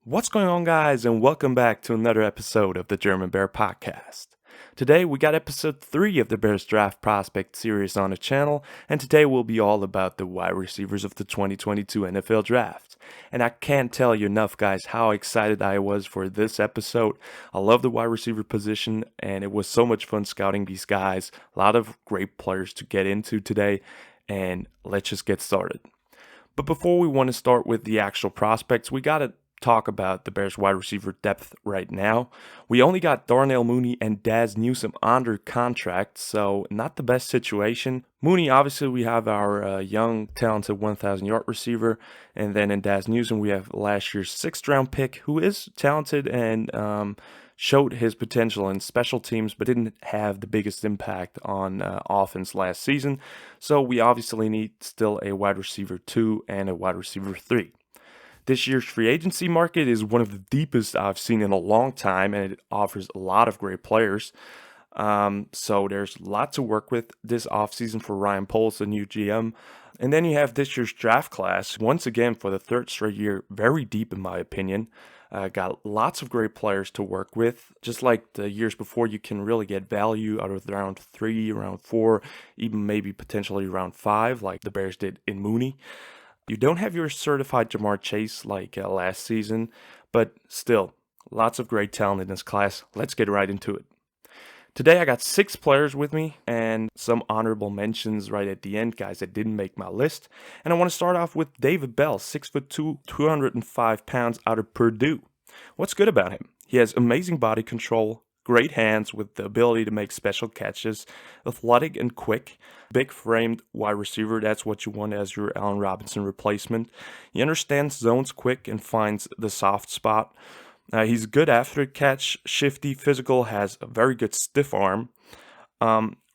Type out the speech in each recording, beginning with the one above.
What's going on, guys, and welcome back to another episode of the German Bear Podcast. Today, we got episode 3 of the Bears Draft Prospect series on the channel, and today will be all about the wide receivers of the 2022 NFL Draft. And I can't tell you enough, guys, how excited I was for this episode. I love the wide receiver position, and it was so much fun scouting these guys. A lot of great players to get into today, and let's just get started. But before we want to start with the actual prospects, we got to talk about the Bears wide receiver depth right now. We only got Darnell Mooney and Daz Newsome under contract, so not the best situation. Mooney, obviously, we have our young, talented 1,000-yard receiver, and then in Daz Newsome, we have last year's 6th-round pick, who is talented and showed his potential in special teams, but didn't have the biggest impact on offense last season. So we obviously need still a wide receiver 2 and a wide receiver 3. This year's free agency market is one of the deepest I've seen in a long time, and it offers a lot of great players. So there's a lot to work with this offseason for Ryan Poles, the new GM. And then you have this year's draft class, once again for the third straight year, very deep in my opinion. Got lots of great players to work with. Just like the years before, you can really get value out of round 3, round 4, even maybe potentially round 5, like the Bears did in Mooney. You don't have your certified Jamar Chase like last season, but still, lots of great talent in this class. Let's get right into it. Today I got 6 players with me and some honorable mentions right at the end, guys, that didn't make my list. And I want to start off with David Bell, 6'2", 205 pounds out of Purdue. What's good about him? He has amazing body control, great hands with the ability to make special catches, athletic and quick, big framed wide receiver. That's what you want as your Allen Robinson replacement. He understands zones quick and finds the soft spot. He's good after the catch, shifty, physical, has a very good stiff arm.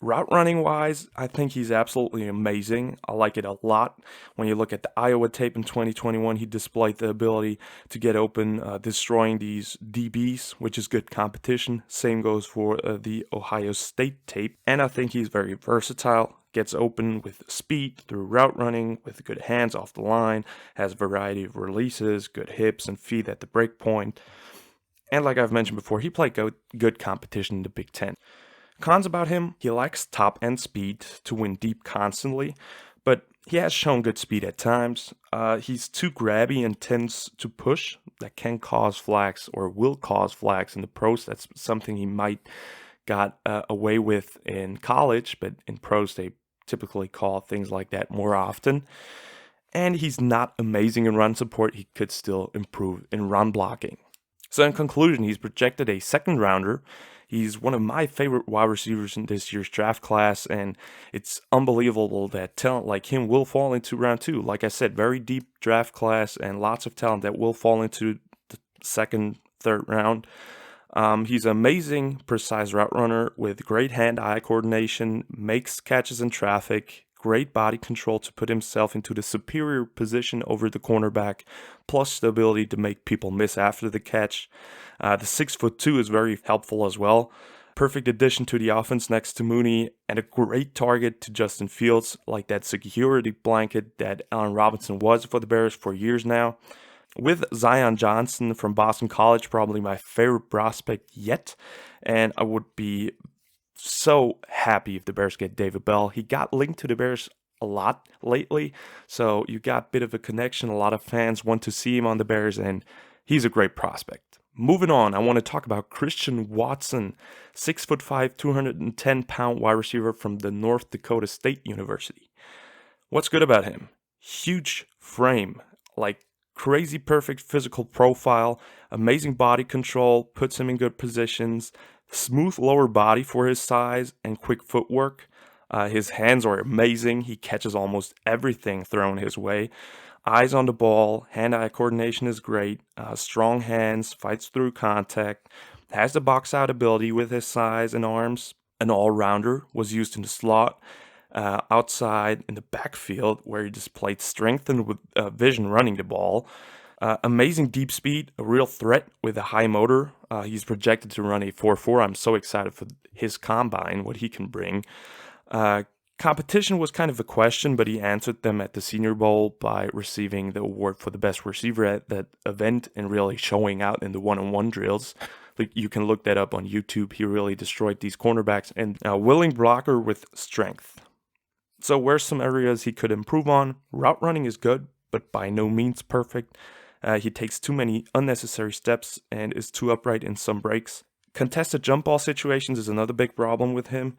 Route running wise, I think he's absolutely amazing. I like it a lot. When you look at the Iowa tape in 2021, he displayed the ability to get open, destroying these DBs, which is good competition. Same goes for the Ohio State tape. And I think he's very versatile. Gets open with speed through route running, with good hands off the line, has a variety of releases, good hips and feet at the break point. And like I've mentioned before, he played good competition in the Big Ten. Cons about him, he lacks top-end speed to win deep constantly, but he has shown good speed at times. He's too grabby and tends to push. That can cause flags or will cause flags in the pros. That's something he might got away with in college, but in pros they typically call things like that more often. And he's not amazing in run support. He could still improve in run blocking. So in conclusion, he's projected a second rounder. He's one of my favorite wide receivers in this year's draft class, and it's unbelievable that talent like him will fall into round 2. Like I said, very deep draft class and lots of talent that will fall into the second, third round. He's an amazing, precise route runner with great hand-eye coordination, makes catches in traffic, great body control to put himself into the superior position over the cornerback, plus the ability to make people miss after the catch. The 6'2" is very helpful as well. Perfect addition to the offense next to Mooney, and a great target to Justin Fields, like that security blanket that Allen Robinson was for the Bears for years now. With Zion Johnson from Boston College, probably my favorite prospect yet, and I would be so happy if the Bears get David Bell. He got linked to the Bears a lot lately, so you got a bit of a connection. A lot of fans want to see him on the Bears, and he's a great prospect. Moving on, I want to talk about Christian Watson, 6'5", 210-pound wide receiver from the North Dakota State University. What's good about him? Huge frame, like crazy perfect physical profile, amazing body control, puts him in good positions, smooth lower body for his size, and quick footwork. His hands are amazing. He catches almost everything thrown his way. Eyes on the ball, hand-eye coordination is great. Strong hands, fights through contact, has the box-out ability with his size and arms. An all-rounder, was used in the slot, outside in the backfield, where he displayed strength and with vision running the ball. Amazing deep speed, a real threat with a high motor. He's projected to run a 4.4. I'm so excited for his combine, what he can bring. Competition was kind of a question, but he answered them at the Senior Bowl by receiving the award for the best receiver at that event and really showing out in the one-on-one drills. Like, you can look that up on YouTube. He really destroyed these cornerbacks, and a willing blocker with strength. So where's some areas he could improve on? Route running is good, but by no means perfect. He takes too many unnecessary steps and is too upright in some breaks. Contested jump ball situations is another big problem with him.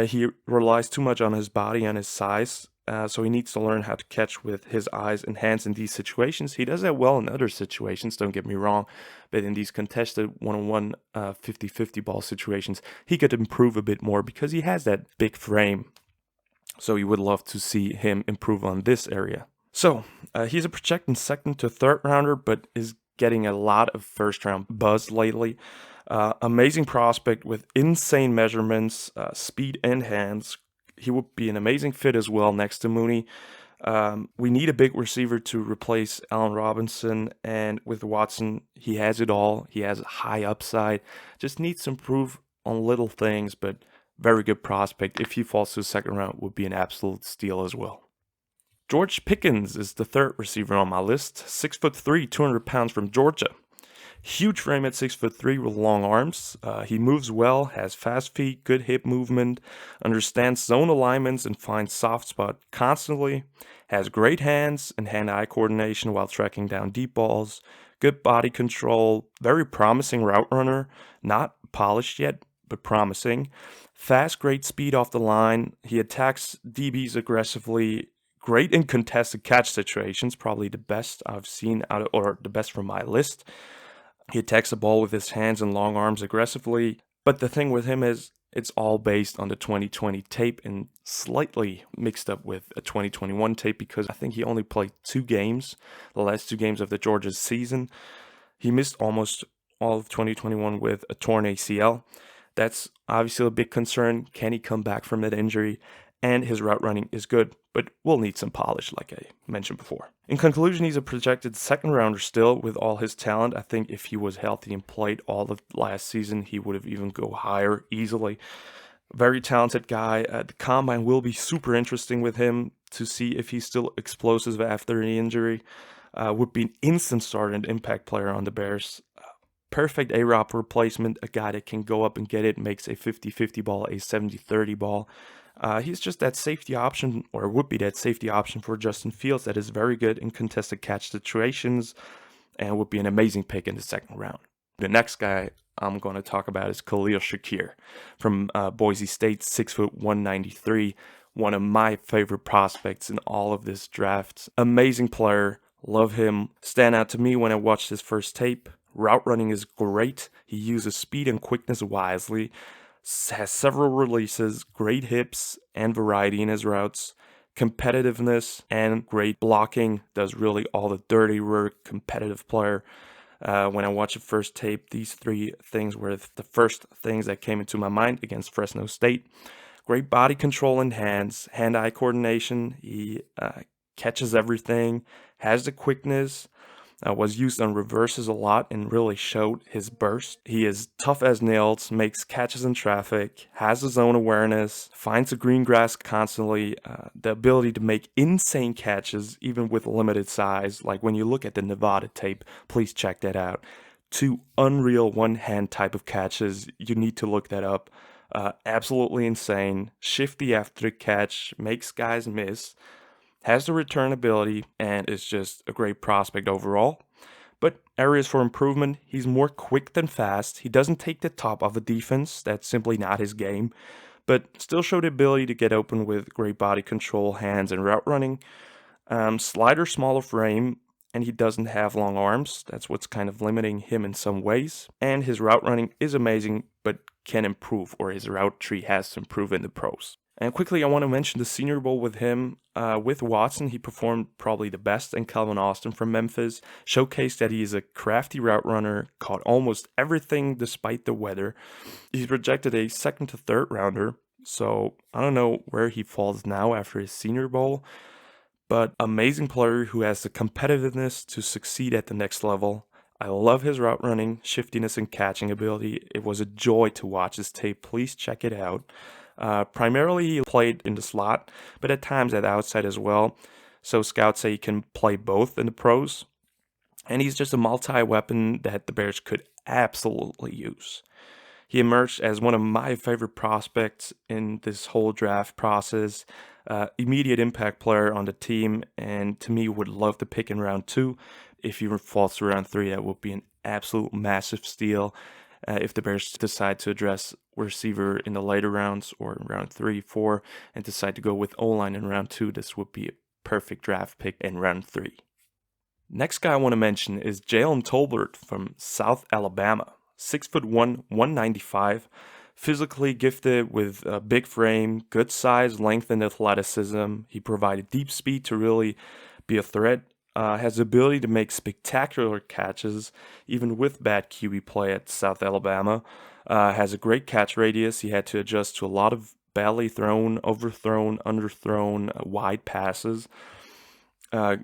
He relies too much on his body and his size, so he needs to learn how to catch with his eyes and hands in these situations. He does that well in other situations, don't get me wrong, but in these contested one-on-one 50-50 ball situations, he could improve a bit more because he has that big frame. So you would love to see him improve on this area. So he's a projected second to third rounder, but is getting a lot of first round buzz lately. Amazing prospect with insane measurements, speed and hands. He would be an amazing fit as well next to Mooney. We need a big receiver to replace Allen Robinson, and with Watson, he has it all. He has a high upside. Just needs to improve on little things, but very good prospect. If he falls to the second round, would be an absolute steal as well. George Pickens is the third receiver on my list. 6'3", 200 pounds from Georgia. Huge frame at 6'3" with long arms. He moves well, has fast feet, good hip movement, understands zone alignments and finds soft spot constantly. Has great hands and hand-eye coordination while tracking down deep balls. Good body control. Very promising route runner. Not polished yet, but promising. Fast, great speed off the line. He attacks DBs aggressively. Great in contested catch situations. Probably the best I've seen or the best from my list. He attacks the ball with his hands and long arms aggressively. But the thing with him is it's all based on the 2020 tape and slightly mixed up with a 2021 tape because I think he only played 2 games, the last 2 games of the Georgia season. He missed almost all of 2021 with a torn ACL. That's obviously a big concern. Can he come back from that injury? And his route running is good, but will need some polish, like I mentioned before. In conclusion, he's a projected second rounder still with all his talent. I think if he was healthy and played all of last season, he would have even go higher easily. Very talented guy. The combine will be super interesting with him to see if he's still explosive after the injury. Would be an instant start and impact player on the Bears. Perfect A-Rob replacement, a guy that can go up and get it, makes a 50-50 ball, a 70-30 ball. He's just that safety option, or would be that safety option for Justin Fields that is very good in contested catch situations and would be an amazing pick in the second round. The next guy I'm going to talk about is Khalid Shakir from Boise State, 6', 193. One of my favorite prospects in all of this draft. Amazing player. Love him. Stand out to me when I watched his first tape. Route running is great. He uses speed and quickness wisely. Has several releases, great hips and variety in his routes, competitiveness and great blocking, does really all the dirty work, competitive player. When I watched the first tape, these 3 things were the first things that came into my mind against Fresno State. Great body control and hands, hand-eye coordination, he catches everything, has the quickness, was used on reverses a lot and really showed his burst. He is tough as nails, makes catches in traffic, has his own awareness, finds the green grass constantly, the ability to make insane catches even with limited size. Like when you look at the Nevada tape, please check that out. 2 unreal one-hand type of catches. You need to look that up. Absolutely insane. Shifty after the catch, makes guys miss. Has the return ability, and is just a great prospect overall. But areas for improvement, he's more quick than fast. He doesn't take the top of a defense. That's simply not his game. But still showed the ability to get open with great body control, hands, and route running. Slider, smaller frame, and he doesn't have long arms. That's what's kind of limiting him in some ways. And his route running is amazing, but can improve, or his route tree has to improve in the pros. And quickly, I want to mention the Senior Bowl with him. With Watson, he performed probably the best, and Calvin Austin from Memphis showcased that he is a crafty route runner, caught almost everything despite the weather. He's projected a second to third rounder, so I don't know where he falls now after his Senior Bowl, but amazing player who has the competitiveness to succeed at the next level. I love his route running, shiftiness, and catching ability. It was a joy to watch his tape. Please check it out. Primarily, he played in the slot, but at times at outside as well. So scouts say he can play both in the pros. And he's just a multi-weapon that the Bears could absolutely use. He emerged as one of my favorite prospects in this whole draft process. Immediate impact player on the team, and to me, would love to pick in round 2. If he falls to round 3, that would be an absolute massive steal. If the Bears decide to address receiver in the later rounds or in round 3, 4, and decide to go with O-line in round 2, this would be a perfect draft pick in round 3. Next guy I want to mention is Jalen Tolbert from South Alabama. 6'1", 195, physically gifted with a big frame, good size, length, and athleticism. He provided deep speed to really be a threat. Has the ability to make spectacular catches, even with bad QB play at South Alabama. Has a great catch radius. He had to adjust to a lot of badly thrown, overthrown, underthrown, wide passes.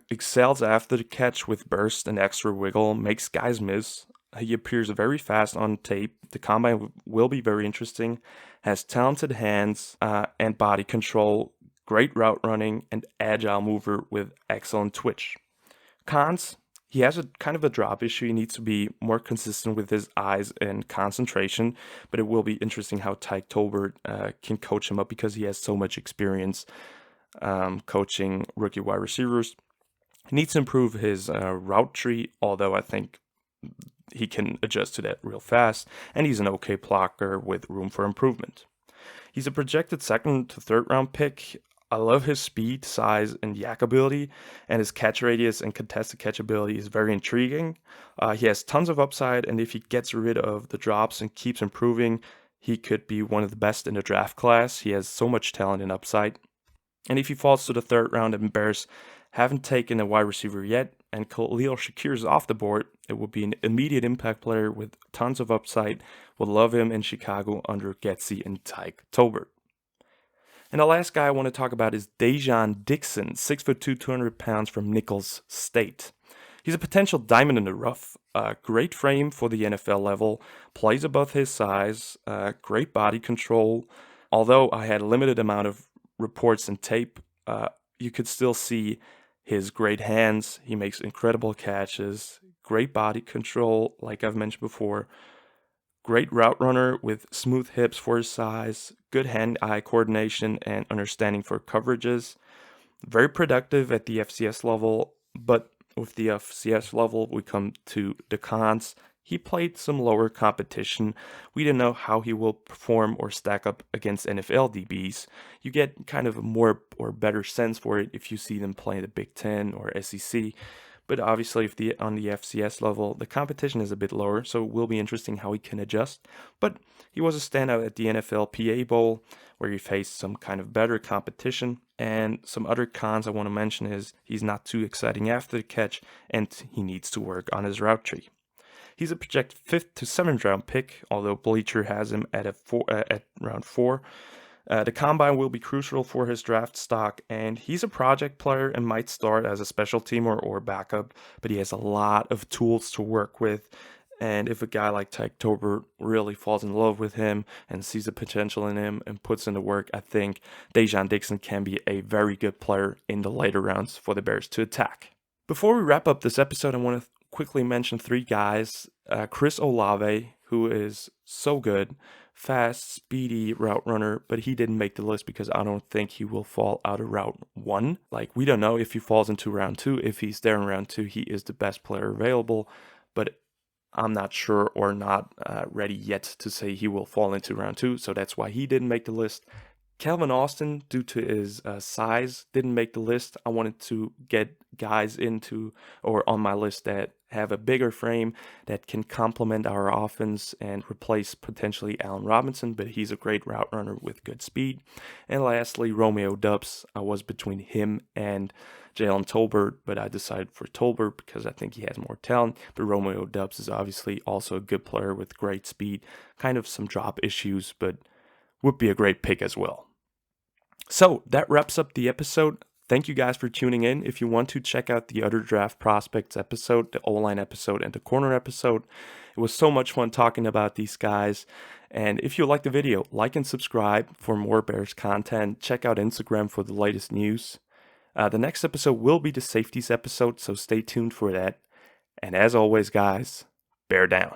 Excels after the catch with burst and extra wiggle, makes guys miss. He appears very fast on tape. The combine will be very interesting. Has talented hands and body control, great route running, and agile mover with excellent twitch. Cons, he has a kind of a drop issue. He needs to be more consistent with his eyes and concentration, but it will be interesting how Tyke Tolbert can coach him up because he has so much experience coaching rookie wide receivers. He needs to improve his route tree, although I think he can adjust to that real fast, and he's an okay blocker with room for improvement. He's a projected 2nd to 3rd round pick. I love his speed, size, and yak ability, and his catch radius and contested catch ability is very intriguing. He has tons of upside, and if he gets rid of the drops and keeps improving, he could be one of the best in the draft class. He has so much talent and upside. And if he falls to the 3rd round and Bears haven't taken a wide receiver yet, and Khalid Shakir is off the board, it would be an immediate impact player with tons of upside. Would love him in Chicago under Getsy and Tyke Tolbert. And the last guy I want to talk about is Dejan Dixon, 6'2", 200 pounds from Nicholls State. He's a potential diamond in the rough. Great frame for the NFL level, plays above his size, great body control. Although I had a limited amount of reports and tape, you could still see his great hands. He makes incredible catches, great body control, like I've mentioned before. Great route runner with smooth hips for his size, good hand-eye coordination and understanding for coverages. Very productive at the FCS level, but with the FCS level, we come to the cons. He played some lower competition. We don't know how he will perform or stack up against NFL DBs. You get kind of a more or better sense for it if you see them play the Big Ten or SEC. But obviously, on the FCS level, the competition is a bit lower, so it will be interesting how he can adjust. But he was a standout at the NFL PA Bowl, where he faced some kind of better competition. And some other cons I want to mention is he's not too exciting after the catch, and he needs to work on his route tree. He's a projected 5th to 7th round pick, although Bleacher has him at round 4. The combine will be crucial for his draft stock, and he's a project player and might start as a special teamer or backup, but he has a lot of tools to work with. And if a guy like Tyke Tolbert really falls in love with him and sees the potential in him and puts in the work, I think Dejan Dixon can be a very good player in the later rounds for the Bears to attack. Before we wrap up this episode, I want to quickly mention 3 guys. Chris Olave, who is so good, fast, speedy route runner, but he didn't make the list because I don't think he will fall out of round 1. Like, we don't know if he falls into round 2. If he's there in round 2, he is the best player available, but I'm not sure or not ready yet to say he will fall into round 2, so that's why he didn't make the list. Calvin Austin, due to his size, didn't make the list. I wanted to get guys into or on my list that have a bigger frame that can complement our offense and replace potentially Allen Robinson, but he's a great route runner with good speed. And lastly, Romeo Doubs. I was between him and Jalen Tolbert, but I decided for Tolbert because I think he has more talent. But Romeo Doubs is obviously also a good player with great speed, kind of some drop issues, but would be a great pick as well. So that wraps up the episode. Thank you guys for tuning in. If you want to check out the other draft prospects episode, the O-line episode, and the corner episode, it was so much fun talking about these guys. And if you like the video, like and subscribe for more Bears content. Check out Instagram for the latest news. The next episode will be the safeties episode, so stay tuned for that. And as always, guys, bear down.